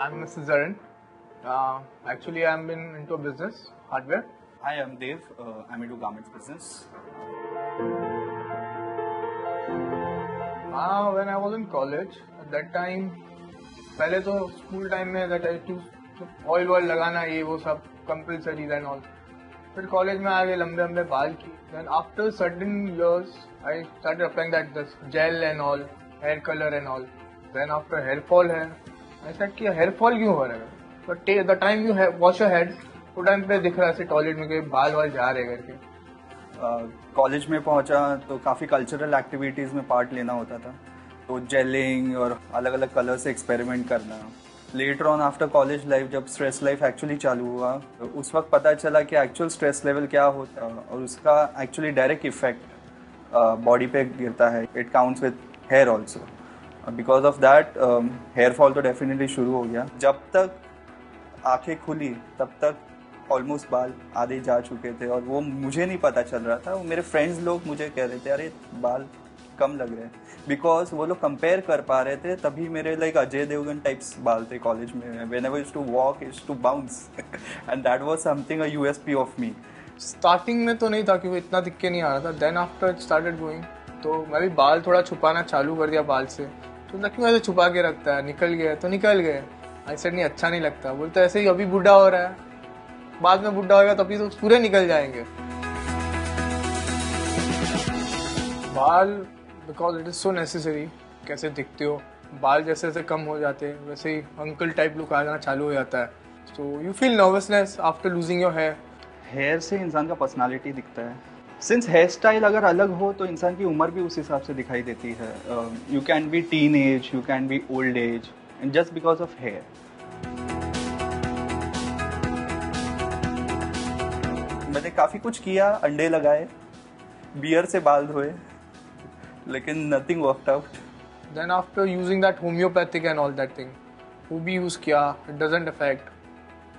I'm Mr. Zarin. Actually, I'm been into business, hardware. Hi, I'm Dev. I'm into garments business. When I was in college, at that time, पहले तो school time में that I used oil लगाना ये वो सब compulsory and all. फिर college में आ गए लंबे लंबे बाल की. Then after certain years, I started applying that this gel and all, hair color and all. Then after hair fall है, I said कि hair fall क्यों हो रहा है? But the time you wash your head, वो time पे दिख रहा है टॉयलेट में कोई बाल वाल जा रहे करके. कॉलेज में पहुंचा तो काफ़ी कल्चरल एक्टिविटीज़ में पार्ट लेना होता था, तो जेलिंग और अलग अलग कलर से एक्सपेरिमेंट करना. Later on after college life जब स्ट्रेस लाइफ एक्चुअली चालू हुआ तो उस वक्त पता चला कि एक्चुअल स्ट्रेस लेवल क्या होता है और उसका एक्चुअली डायरेक्ट इफेक्ट बॉडी पे गिरता है. It counts with hair also. Because of that hair fall तो डेफिनेटली शुरू हो गया. जब तक आंखें खुली तब तक ऑलमोस्ट बाल आधे जा चुके थे और वो मुझे नहीं पता चल रहा था. वो मेरे फ्रेंड्स लोग मुझे कह रहे थे अरे बाल कम लग रहे हैं, बिकॉज वो लोग कंपेयर कर पा रहे थे. तभी मेरे लाइक अजय देवगन टाइप्स बाल थे कॉलेज में. Whenever used to walk used to bounce and that was something a USP of me. Starting में तो नहीं था क्योंकि इतना दिख के नहीं आ रहा था. Then after it started going तो मैं भी बाल थोड़ा छुपाना चालू कर दिया बाल से. तो क्यों ऐसे छुपा के रखता है, निकल गया तो निकल गए. ऐसे नहीं अच्छा नहीं लगता. बोलते ऐसे ही अभी बुढ़ा हो रहा है, बाद में बुढ़ा होगा तभी तो पूरे निकल जाएंगे बाल. Because it is so necessary. कैसे दिखते हो, बाल जैसे जैसे कम हो जाते हैं वैसे ही अंकल टाइप लुक आ जाना चालू हो जाता है. So you feel nervousness after losing your hair. Hair से इंसान का पर्सनालिटी दिखता है. सिंस हेयर स्टाइल अगर अलग हो तो इंसान की उम्र भी उस हिसाब से दिखाई देती है. You can be teen age, you can be old age, and just because of hair. मैंने काफ़ी कुछ किया, अंडे लगाए, बियर से बाल धोए, लेकिन nothing worked out. Then after using that homeopathic and all that thing वो भी यूज़ किया, it doesn't affect.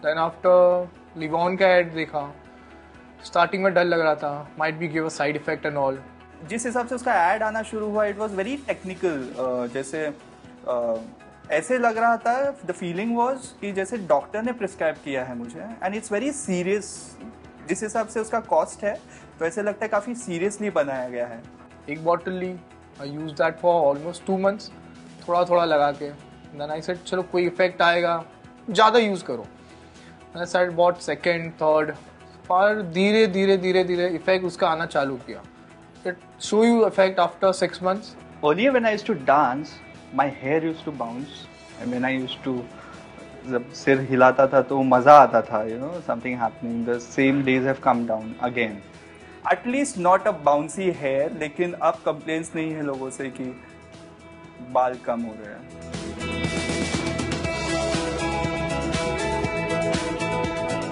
Then after Livon का एड देखा, स्टार्टिंग में डर लग रहा था, might be give a side effect and all. जिस हिसाब से उसका एड आना शुरू हुआ इट वाज वेरी टेक्निकल. जैसे ऐसे लग रहा था, द फीलिंग वाज कि जैसे डॉक्टर ने प्रिस्क्राइब किया है मुझे, एंड इट्स वेरी सीरियस. जिस हिसाब से उसका कॉस्ट है तो ऐसे लगता है काफ़ी सीरियसली बनाया गया है. एक बॉटल ली, I use that for almost 2 months, थोड़ा थोड़ा लगा के. देन आई सेड चलो कोई इफेक्ट आएगा, ज़्यादा यूज़ करो. I said but second third, पर धीरे धीरे धीरे धीरे इफेक्ट उसका आना चालू किया. It show you effect after 6 months. Earlier when I used to dance, my hair used to bounce, and when I used to जब सिर हिलाता था तो मज़ा आता था, you know, something happening. The same days have come down again. At least not a bouncy hair, लेकिन अब complaints नहीं है लोगों से कि बाल कम हो रहे हैं.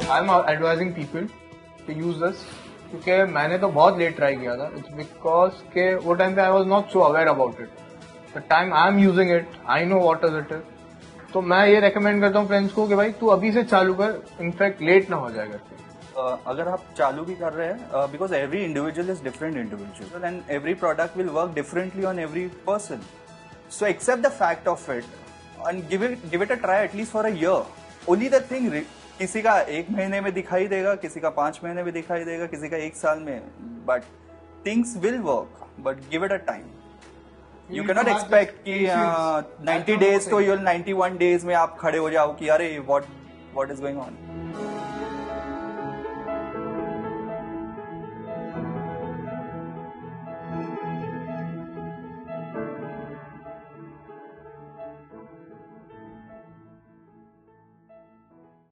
I am advising people to use this क्योंकि मैंने तो बहुत लेट ट्राई किया था. इट्स बिकॉज के वो टाइम पे I was not so aware about it. The time I am using it I know what is it. तो मैं ये रेकमेंड करता हूँ फ्रेंड्स को कि भाई तू अभी से चालू कर, इनफैक्ट लेट ना हो जाए करके. अगर आप चालू भी कर रहे हैं, because every individual is different individual and every product will work differently on every person. So accept the fact of it and give it a try at least for a year. Only the thing, किसी का 1 महीने में दिखाई देगा, किसी का 5 महीने में दिखाई देगा, किसी का 1 साल में, but things will work. But give it a time. You can not expect कि 90 days तो 91 days में आप खड़े हो जाओ कि अरे व्हाट इज गोइंग ऑन.